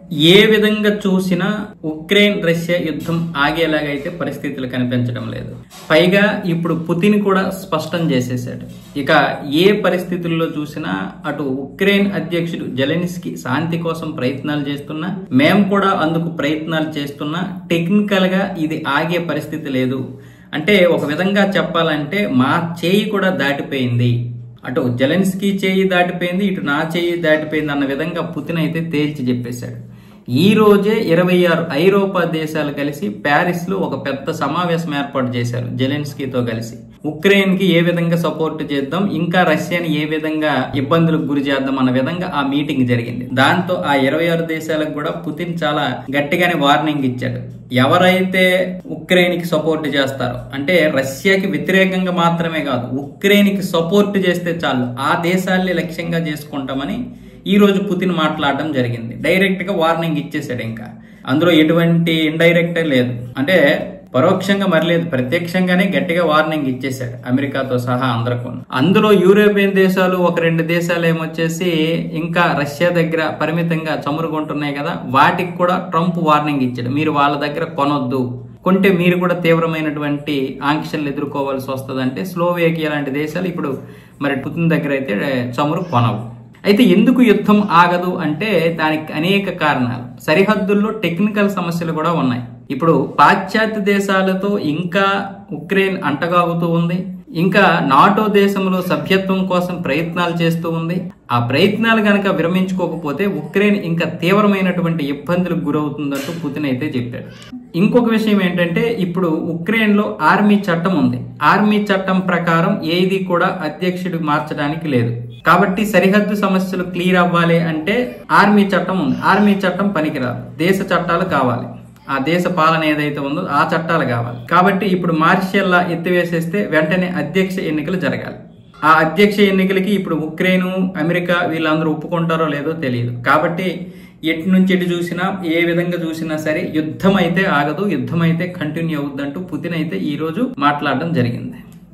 ఏ విధంగా చూసినా Ukraine Russia యుద్ధం ఆగేలాగైతే పరిస్థితులు కనిపించడం లేదు. పైగా ఇప్పుడు పుతిన్ కూడా స్పష్టం చేసేసాడు. ఇక ఏ పరిస్థితుల్లో చూసినా అటు ఉక్రెయిన్ అధ్యక్షుడు జెలెన్స్కీ శాంతి కోసం ప్రయత్నాలు చేస్తున్నా, మేము కూడా అందుకు ప్రయత్నాలు చేస్తున్నా, టెక్నికల్ గా ఇది ఆగే పరిస్థితి లేదు. అంటే ఒక విధంగా చెప్పాలంటే మా చేయి కూడా దాటిపోయింది, అటు జెలెన్స్కీ చేయి దాటిపోయింది, ఇటు నా చేయి దాటిపోయింది అన్న విధంగా పుతిన్ అయితే తేల్చి చెప్పేశాడు. ఈ రోజే 26 ఐరోపా దేశాలు కలిసి ప్యారిస్ లో ఒక పెద్ద సమావేశం ఏర్పాటు చేశారు జెలెన్స్కీతో కలిసి. ఉక్రెయిన్ కి ఏ విధంగా సపోర్ట్ చేద్దాం, ఇంకా రష్యాని ఏ విధంగా ఇబ్బందులకు గురి చేద్దాం అన్న విధంగా ఆ మీటింగ్ జరిగింది. దాంతో ఆ 26 దేశాలకు కూడా పుతిన్ చాలా గట్టిగానే వార్నింగ్ ఇచ్చాడు. ఎవరైతే ఉక్రెయిన్ కి సపోర్ట్ చేస్తారో, అంటే రష్యాకి వ్యతిరేకంగా మాత్రమే కాదు, ఉక్రెయిన్ కి సపోర్ట్ చేస్తే చాలు ఆ దేశాల్ని లక్ష్యంగా చేసుకుంటామని ఈ రోజు పుతిన్ మాట్లాడడం జరిగింది. డైరెక్ట్ గా వార్నింగ్ ఇచ్చేసాడు. ఇంకా అందులో ఎటువంటి ఇండైరెక్ట్ లేదు, అంటే పరోక్షంగా మరి లేదు, ప్రత్యక్షంగానే గట్టిగా వార్నింగ్ ఇచ్చేసాడు అమెరికాతో సహా అందరికీ. అందులో యూరోపియన్ దేశాలు ఒక 2 దేశాలు ఏమొచ్చేసి ఇంకా రష్యా దగ్గర పరిమితంగా చమురుకుంటున్నాయి కదా, వాటికి కూడా ట్రంప్ వార్నింగ్ ఇచ్చాడు. మీరు వాళ్ళ దగ్గర కొనొద్దు, కొంటే మీరు కూడా తీవ్రమైనటువంటి ఆంక్షలు ఎదుర్కోవాల్సి వస్తుంది. అంటే స్లోవేకియా లాంటి దేశాలు ఇప్పుడు మరి పుతిన్ దగ్గర అయితే చమురు కొనవు. అయితే ఎందుకు యుద్ధం ఆగదు అంటే దానికి అనేక కారణాలు. సరిహద్దుల్లో టెక్నికల్ సమస్యలు కూడా ఉన్నాయి. ఇప్పుడు పాశ్చాత్య దేశాలతో ఇంకా ఉక్రెయిన్ అంటగాగుతూ ఉంది, ఇంకా నాటో దేశంలో సభ్యత్వం కోసం ప్రయత్నాలు చేస్తూ ఉంది. ఆ ప్రయత్నాలు గనక విరమించుకోకపోతే ఉక్రెయిన్ ఇంకా తీవ్రమైనటువంటి ఇబ్బందులకు గురవుతుందంటూ పుతిన్ అయితే చెప్పాడు. ఇంకొక విషయం ఏంటంటే ఇప్పుడు ఉక్రెయిన్ లో ఆర్మీ చట్టం ఉంది. ఆర్మీ చట్టం ప్రకారం ఏది కూడా అధ్యక్షుడు మార్చడానికి లేదు. కాబట్టి సరిహద్దు సమస్యలు క్లియర్ అవ్వాలి అంటే ఆర్మీ చట్టం ఉంది. ఆర్మీ చట్టం పనికిరాదు, దేశ చట్టాలు కావాలి. ఆ దేశ పాలన ఏదైతే ఉందో ఆ చట్టాలు కావాలి. కాబట్టి ఇప్పుడు మార్షల్ లా ఎత్తివేసేస్తే వెంటనే అధ్యక్ష ఎన్నికలు జరగాలి. ఆ అధ్యక్ష ఎన్నికలకి ఇప్పుడు ఉక్రెయిన్, అమెరికా వీళ్ళందరూ ఒప్పుకుంటారో లేదో తెలియదు. కాబట్టి ఎటు నుంచి ఎటు చూసినా, ఏ విధంగా చూసినా సరే యుద్ధం అయితే ఆగదు, యుద్ధం అయితే కంటిన్యూ అవుద్దంటూ పుతిన్ అయితే ఈ రోజు మాట్లాడడం జరిగింది.